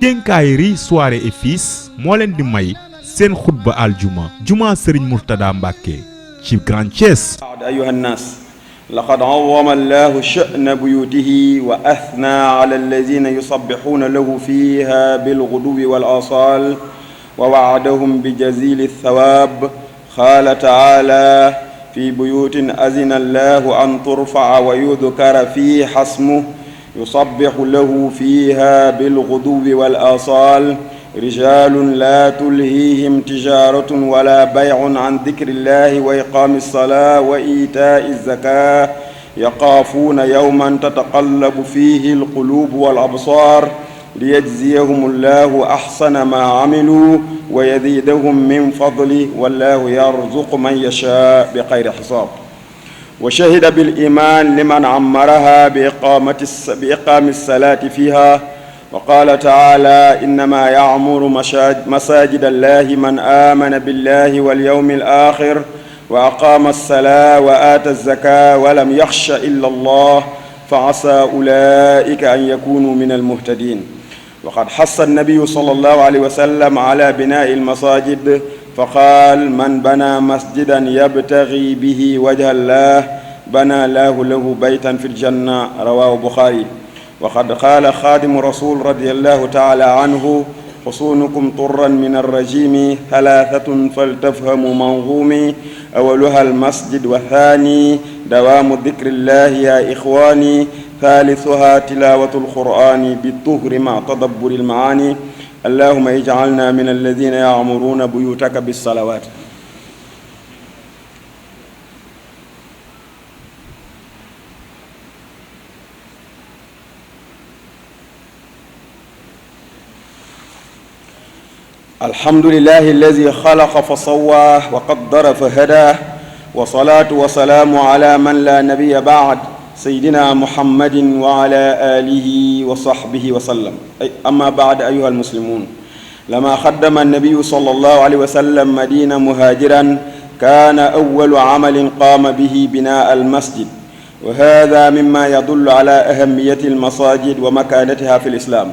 Quincaillerie Soirée et Fils moo leen di may seen xutba aljuma juma Serigne Mourtada Mbacké ci Grand Thiès. أيها الناس لقد عظم الله شأن بيوته وأثنى على الذين يصبحون له فيها بالغدو والآصال ووعدهم بجزيل الثواب قال تعالى في بيوت أذن الله أن ترفع ويذكر فيها اسمه يصبح له فيها بالغدو والآصال رجال لا تلهيهم تجارة ولا بيع عن ذكر الله وإقام الصلاة وإيتاء الزكاة يخافون يوما تتقلب فيه القلوب والأبصار ليجزيهم الله أحسن ما عملوا ويزيدهم من فضله والله يرزق من يشاء بغير حساب. وشهد بالإيمان لمن عمرها بإقام الصلاة فيها وقال تعالى إنما يعمر مساجد الله من آمن بالله واليوم الآخر وأقام الصلاة وآتى الزكاة ولم يخش إلا الله فعسى أولئك أن يكونوا من المهتدين. وقد حث النبي صلى الله عليه وسلم على بناء المساجد فقال من بنى مسجدا يبتغي به وجه الله بنى الله له بيتا في الجنة رواه البخاري. وقد قال خادم رسول رضي الله تعالى عنه حصونكم طرا من الرجيم ثلاثة فلتفهموا منظومي أولها المسجد والثاني دوام ذكر الله يا إخواني ثالثها تلاوة القرآن بالطهر مع تدبر المعاني اللهم اجعلنا من الذين يعمرون بيوتك بالصلوات. الحمد لله الذي خلق فصوى وقدر فهدى وصلاة وسلام على من لا نبي بعد سيدنا محمد وعلى آله وصحبه وسلم. أما بعد أيها المسلمون لما قدم النبي صلى الله عليه وسلم مدينة مهاجرا كان أول عمل قام به بناء المسجد وهذا مما يدل على أهمية المساجد ومكانتها في الإسلام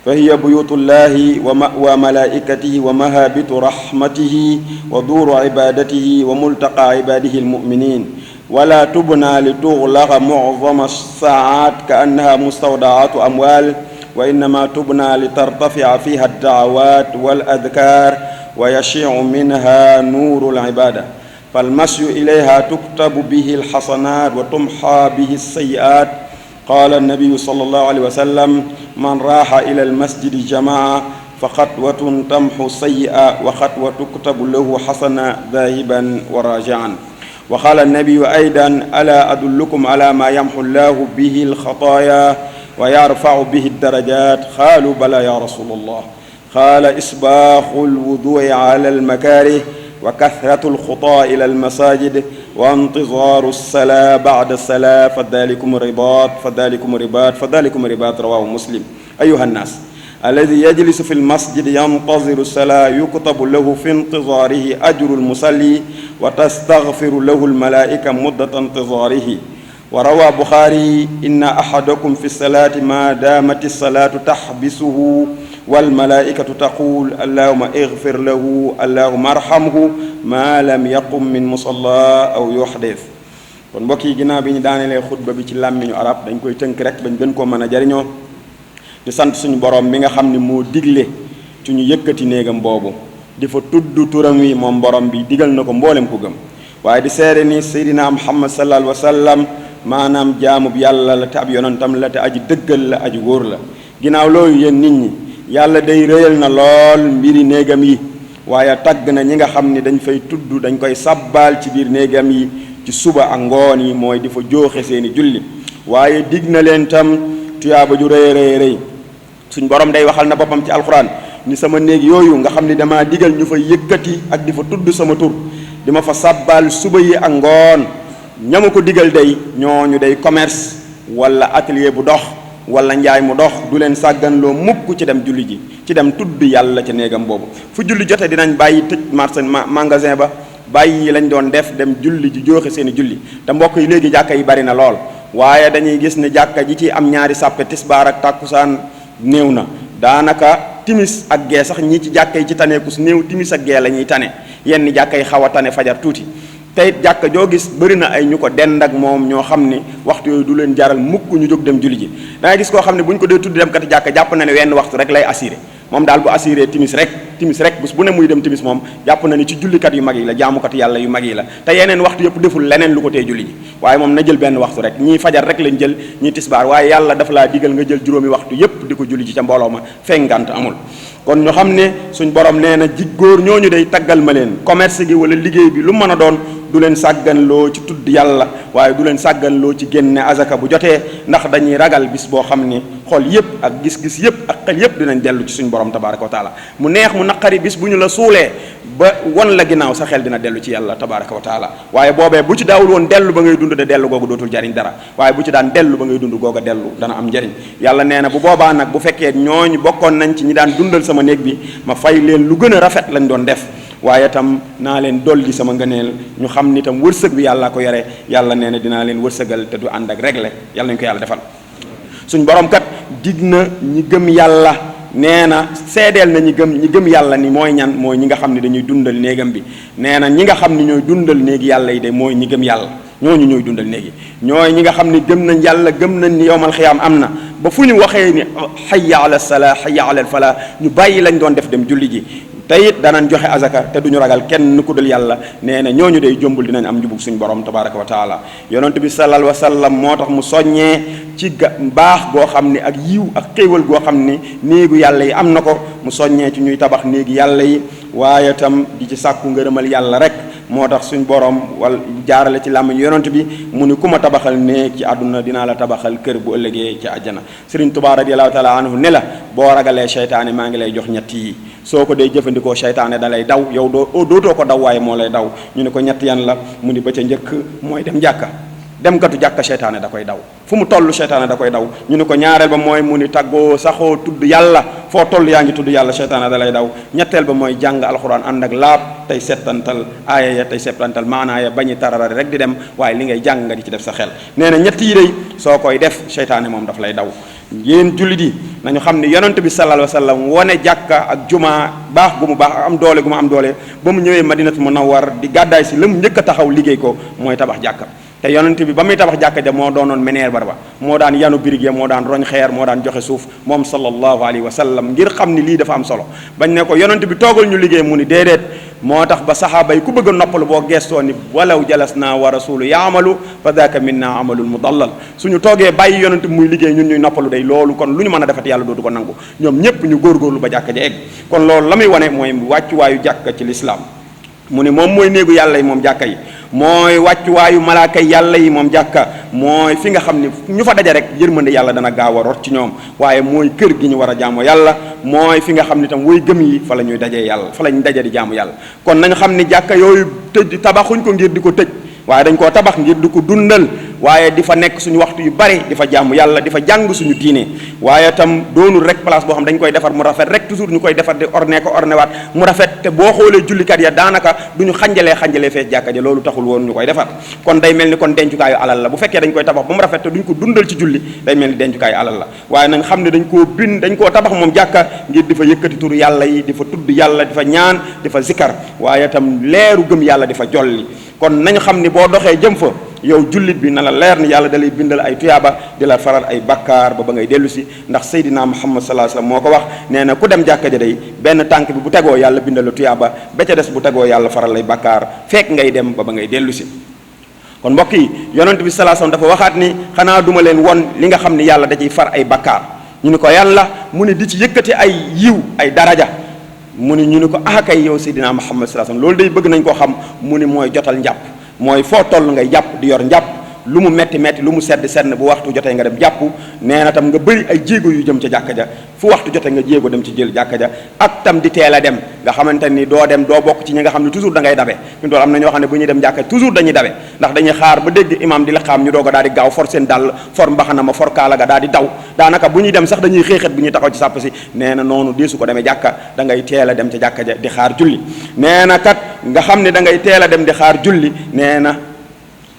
فهي بيوت الله ومأوى ملائكته ومهابط رحمته ودور عبادته وملتقى عباده المؤمنين ولا تبنى لتغلق معظم الساعات كأنها مستودعات أموال وإنما تبنى لترتفع فيها الدعوات والأذكار ويشيع منها نور العبادة فالمشي إليها تكتب به الحسنات وتمحى به السيئات. قال النبي صلى الله عليه وسلم من راح إلى المسجد جماعة فخطوة تمحو سيئة وخطوة تكتب له حسنة ذاهبا وراجعا. وقال النبي أيضا ألا أدلكم على ما يمحو الله به الخطايا ويرفع به الدرجات قالوا بلى يا رسول الله قال إسباغ الوضوء على المكاره وكثرة الخطى إلى المساجد وانتظار الصلاة بعد الصلاة فذلكم رباط رواه مسلم. أيها الناس الذي يجلس في المسجد ينتظر الصلاة يكتب له في انتظاره أجر المصلي وتستغفر له الملائكة مدة انتظاره. وروى البخاري إن أحدكم في الصلاة ما دامت الصلاة تحبسه والملائكة تقول اللهم اغفر له اللهم ارحمه ما لم يقم من مصلى أو يحدث. kon mbokk yi ginnaaw bi ñu daanelee xutba bi ci làmmiñu arab dañ koy tënk rek bañ gën koo mën a jariñoo di sant suñu borom mi nga xam ne moo digle ci ñu yëkkati néegam boobu di fa tudd turam wi moom borom bi digal na ko mboolem ku gëm waaye di seede ni Seydina Muhammad sallallahu alayhi wa sallam maanaam jaamub yàlla la te ab yonantam la te aji dëggal la aji wóor la. ginnaaw loolu yéen nit ñi yàlla day rëyal na lool mbiri néegam yi waaye tagg na ñi nga xam ni dañ fay tudd dañ koy sàbbaal ci biir néegam yi ci suba ak ngoon yi mooy di fa jooxe seeni julli waaye dig na leen tam tuyaaba ju rëy suñ borom day waxal na boppam ci alxuraan ni sama néeg yooyu nga xam ni dama digal ñu fa yëkkati ak di fa tudd sama tur di ma fa sàbbaal suba yi ak ngoon ñama ko digal day ñooñu day commerce wala atelier bu dox wala njaay mu dox du leen sàgganloo mukk ci dem julli ji ci dem tudd yàlla ca néegam boobu fu julli jote dinañ bàyyi tëj marché magasin ba bàyyi lañ doon def dem julli ji jooxe seeni julli te mbokk yi léegi jàkka yi bari na lool waaye dañuy gis ne jàkka ji ci am ñaari sàppe tisbaar ak tàkkusaan néew na daanaka timis ak gee sax ñii ci jàkka yi ci taneeku su néew timis ak gee la ñuy tane yenn jàkka yi xaw a tane fajar tuuti tey jàkka joo gis bëri na ay ñu ko dend ak moom ñoo xam ni waxtu yooyu du leen jaral mukk ñu jóg dem julli ji da ngay gis koo xam ne bu ñu ko dee tudd dem kati jàkka jàpp na ne wenn waxtu rek lay assuré moom daal bu assuré timis rek bés bu ne muy dem timis moom jàpp na ni ci jullikat yu mag yi la jaamukat yàlla yu mag yi la te yeneen waxtu yëpp deful leneen lu ko tee julli ji waaye moom na jël benn waxtu rek ñii fajar rek lañ jël ñii tisbaar waaye yàlla dafa laa digal nga jël juróomi waxtu yëpp di ko julli ji ca mbooloo ma fengant amul kon ñu xam ne suñ borom nee na góor ñooñu day taggal ma leen commerce gi wala liggéey bi lu mën a doon du leen sàgganloo ci tudd yàlla waaye du leen sàgganloo ci génne azaka bu jotee ndax dañuy ragal bis boo xam ni xol yëpp ak gis-gis yëpp ak xel yëpp dinañ dellu ci suñu borom tabaraka wa taala mu neex mu naqari bis bu ñu la suulee ba won la ginnaaw sa xel dina dellu ci yàlla tabaraka wa taala waaye boobee bu ci daawul woon dellu ba ngay dund de dellu googu dootul jariñ dara waaye bu ci daan dellu ba ngay dund googa dellu dana am njariñ yàlla nee na bu boobaa nag bu fekkee ñooñu bokkoon nañ ci ñi daan dundal sama néeg bi ma fay leen lu gën a rafet lañ doon def waaye tam naa leen dolli sama ngëneel ñu xam ni tam wërsëg bi yàllaa ko yore yàlla nee na dinaa leen wërsëgal te du ànd ak réglé yàlla nañu ko yàlla defal suñ borom kat dig na ñi gëm yàlla nee na seedeel na ñi gëm yàlla ni mooy ñan mooy ñi nga xam ne dañuy dundal néegam bi nee na ñi nga xam ne ñooy dundal néegi yàlla yi de mooy ñi gëm yàlla ñooñu ñooy dundal néegi ñooy ñi nga xam ne gëm nañ yàlla gëm nañ ni yowmal xiyaam am na ba fu ñu waxee ni hayya ala salaa hayya ala falaa ñu bàyyi lañ doon def dem julli ji te it danañ joxe azaka te duñu ragal kenn ku dul yàlla nee na ñooñu day jombul dinañ am njubug suñu borom tabaraka wa taala yonent bi sallallahu alayhi wa sallam moo tax mu soññee ci baax goo xam ni ak yiw ak xéewal goo xam ni néegu yàlla yi am na ko mu soññee ci ñuy tabax néegi yàlla yi waaye tam di ci sàkku ngërëmal yàlla rek moo tax suñ borom wala jaarale ci làmmiñ yonent bi mu ni ku ma tabaxal néeg ci àdduna dinaa la tabaxal kër bu ëllëgee ci àjjana Sëriñ Tuubaa radiyallahu taala anhu ne la boo ragalee seytaane maa ngi lay jox ñett yi soo ko dee jëfandikoo seytaane da lay daw yow dootoo ko daw waaye moo lay daw ñu ne ko ñett yan la mu ni ba ca njëkk mooy dem jàkka dem katu jàkka seytaane da koy daw fu mu toll seytaane da koy daw ñu ne ko ñaareel ba mooy mu ni tàggoo saxoo tudd yàlla foo toll yaa ngi tudd yàlla seytaane da lay daw ñetteel ba mooy jàng alxuraan ànd ak laab tey settantal aaya ya tey settantal maanaa ya bañi tararari rek di dem waaye li ngay jàng nga di ci def sa xel nee na ñett yi day soo koy def seytaane moom daf lay daw yéen jullit yi nañu xam ne yonent bi sallallahu alayhi wa sallam wane jàkka ak jumaa baax gu mu baax am doole gu mu am doole ba mu ñëwee madinatu munawwar di gàddaay si la mu njëkk a taxaw liggéey ko mooy tabax jàkka te yonent bi ba muy tabax jàkka ja moo doonoon meneer ba moo daan yanu birig ya moo daan roñ xeer moo daan joxe suuf moom sallallahu alayhi wa sallam ngir xam ni lii dafa am solo bañ ne ko yonent bi toogal ñu liggéey mu ni déedéet moo tax ba saxaaba yi ku bëgg a noppalu boo gestoo ni walaw jalasna wa rasulu yaamalu fa daaka minna amalul mudallal suñu toogee bàyyi yonent bi muy liggéey ñun ñuy noppalu day loolu kon lu ñu mën a defati yàlla dootu ko nangu ñoom ñépp ñu góorgóorlu ba jàkka ja egg kon loolu la muy wane mooy wàccuwaayu jàkka ci lislaam mu ne moom mooy néegu yàlla yi moom jàkka yi mooy wàccuwaayu malaaka yàlla yi moom jàkka mooy fi nga xam ne ñu fa daje rek yërmande yàlla dana gaaw a rot ci ñoom waaye mooy kër gi ñu war a jaamu yàlla mooy fi nga xam ne tam woy gëm yi fa la ñuy dajee yàlla fa la ñuy daje di jaamu yàlla kon nañu xam ne jàkka yooyu tëj tabaxuñ ko ngir di ko tëj waaye dañ koo tabax ngir di ko dundal waaye di fa nekk suñu waxtu yu bari di fa jaamu yàlla di fa jàng suñu diine waaye tam doonul rek place boo xam dañ koy defar mu rafet rek toujours ñu koy defar di orné ko orné waat mu rafet te boo xoolee jullikat ya daanaka du ñu xanjalee fees jàkka ja loolu taxul woon ñu koy defar kon day mel ni kon dencukaayu alal la bu fekkee dañ koy tabax ba mu rafet te duñ ko dundal ci julli day mel ni dencukaayu alal la waaye nañ xam ne dañ koo tabax moom jàkka ngir di fa yëkkati turu yàlla yi di fa tudd yàlla di fa ñaan di fa zikkar waaye tam leeru gëm yàlla di fa jolli kon nañu xam ni boo doxee jëm fa yow jullit bi na la leer ni yàlla da lay bindal ay tuyaaba di la faral ay bakkaar ba ngay dellu si ndax Seydina Muhammad sallallahu alayhi wasallam moo ko wax nee na ku dem jàkka ja day benn tànk bi bu tegoo yàlla bindal la tuyaaba ba ca des bu tegoo yàlla faral ay bakkaar fekk ngay dem ba ngay dellu si kon mbokk yi yonent bi sallallahu alayhi wasallam dafa waxaat ni xanaa duma leen won li nga xam ni yàlla da ciy far ay bakkaar ñu ni ko yàlla mu ni di ci yëkkati ay yiw ay daraja mu ni ñu ni ko kay yow Seydina Muhammad sallallahu alayhi wasallam loolu day bëgg nañ koo xam mu ni mooy jotal njàpp mooy foo toll ngay jàpp di yor njàpp lu mu metti lu mu sedd bu waxtu jotee nga dem jàpp nee na tam nga bëri ay jéego yu jëm ca jàkka ja fu waxtu jotee nga jéego dem ci jël jàkka ja ak tam di teel a dem nga xamante ni doo bokk ci ñi nga xam ne toujours da ngay dabe ñu dool am na ñoo xam ne bu ñuy dem jàkka toujours dañuy dabe ndax dañuy xaar ba dégg imam di la xam ñu doog a daal di gaaw for seen dàll for mbaxana ma for kaala ga daal di daw daanaka bu ñuy dem sax dañuy xëexat bu ñuy taxaw ci sàpp si nee na noonu deesu ko demee jàkka da ngay teel a dem ca jàkka ja di xaar julli nee na kat nga xam ne da ngay teel a dem di xaar julli nee na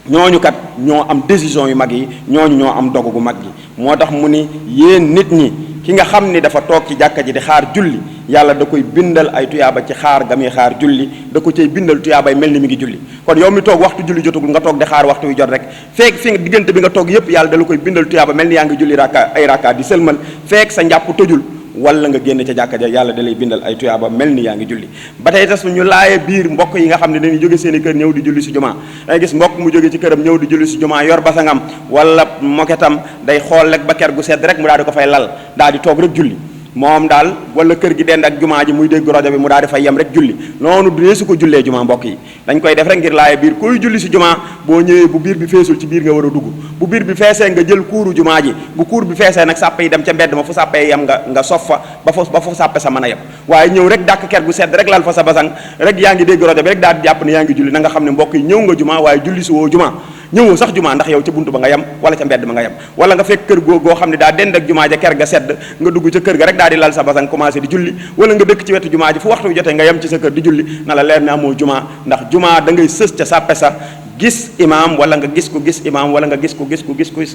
ñooñu kat ñoo am décision yu mag yi ñooñu ñoo am dogu gu mag gi moo tax mu ni yéen nit ñi ki nga xam ni dafa toog ci jàkka ji di xaar julli yàlla da koy bindal ay tuyaaba ci xaar ga muy xaar julli da ko cay bindal tuyaabay mel ni mi ngi julli kon yow mi toog waxtu julli jotagul nga toog di xaar waxtu wi jot rek feek fi diggante bi nga toog yépp yàlla da la koy bindal tuyaaba mel ni yaa ngi julli ay rakka di sëlmal feek sa njàpp tojul wala nga génn ca jàkka ja yàlla da lay bindal ay tuyaaba mel ni yaa ngi julli ba tey tas ñu laaye biir mbokk yi nga xam ne dañuy jóge seen i kër ñëw di julli si jumaa dangay gis mbokk mu jóge ci këram ñëw di julli si jumaa yor basangam wala moketam day xool rek ba ker gu sedd rek mu daal di ko fay lal daal di toog rek julli moom daal wala kër gi dend ak jumaa ji muy dégg rajo bi mu daal di fay yem rek julli noonu dee su ko jullee jumaa mbokk yi dañ koy def rek ngir laaye biir koy julli si jumaa boo ñëwee bu biir bi feesul ci biir nga war a dugg bu biir bi feesee nga jël kuuru jumaa ji bu kuur bi feesee nag sàppe yi dem ca mbedd ma fu sàppe yem nga sof fa ba fu sàppe sa mën a yem waaye ñëw rek dàkk ker gu sedd rek lal fa sa basang rek yaa ngi dégg rajo bi rek daal di jàpp ne yaa ngi julli na nga xam ne mbokk yi ñëw nga jumaa waaye julli si woo jumaa ñëwoo sax jumaa ndax yow ca buntu ba nga yem wala ca mbedd ma nga yem wala nga fekk kër goo xam ne daa dend ak jumaa ja ker ga sedd nga dugg ca kër ga rek daal di lal sa basang commencé di julli wala nga dëkk ci wetu jumaa ji fu waxtu bi jotee nga yem ci sa kër di julli na la leer ne amoo jumaa ndax jumaa da ngay sës ca sàppe sa gis imaam wala nga gis ko gis imaam wala nga gis ko gis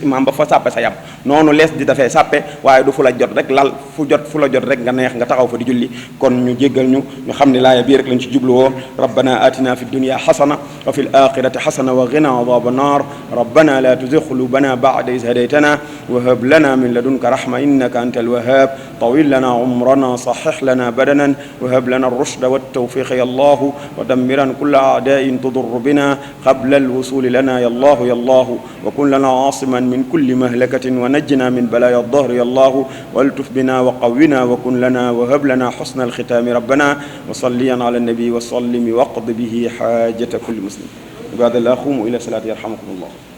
imaam ba fa sàppe sa yam noonu lees di dafee sàppe waaye du fu la jot rek lal fu la jot rek nga neex nga taxaw fa di julli kon ñu jéggal ñu xam ne laaya bii rek lañ ci jubluwoo rabbana atina fi dunya xasana wa fi l axirati xasana wa qina adaba annar rabbana la tuzigh qulubana ba'da iz hadaytana wa hab lana min ladunka rahma innaka anta alwahhab tawil lana umrana sahih lana badanan wa hab lana الرشد والتوفيق يا الله ودمرا كل أعداء تضر بنا قبل الوصول لنا يا الله يا الله وكن لنا عاصما من كل مهلكة ونجنا من بلايا الظهر يا الله والتف بنا وقونا وكن لنا وهب لنا حسن الختام ربنا وصليا على النبي وسلم واقض به حاجة كل مسلم عباد الله قوموا إلى صلاة يرحمكم الله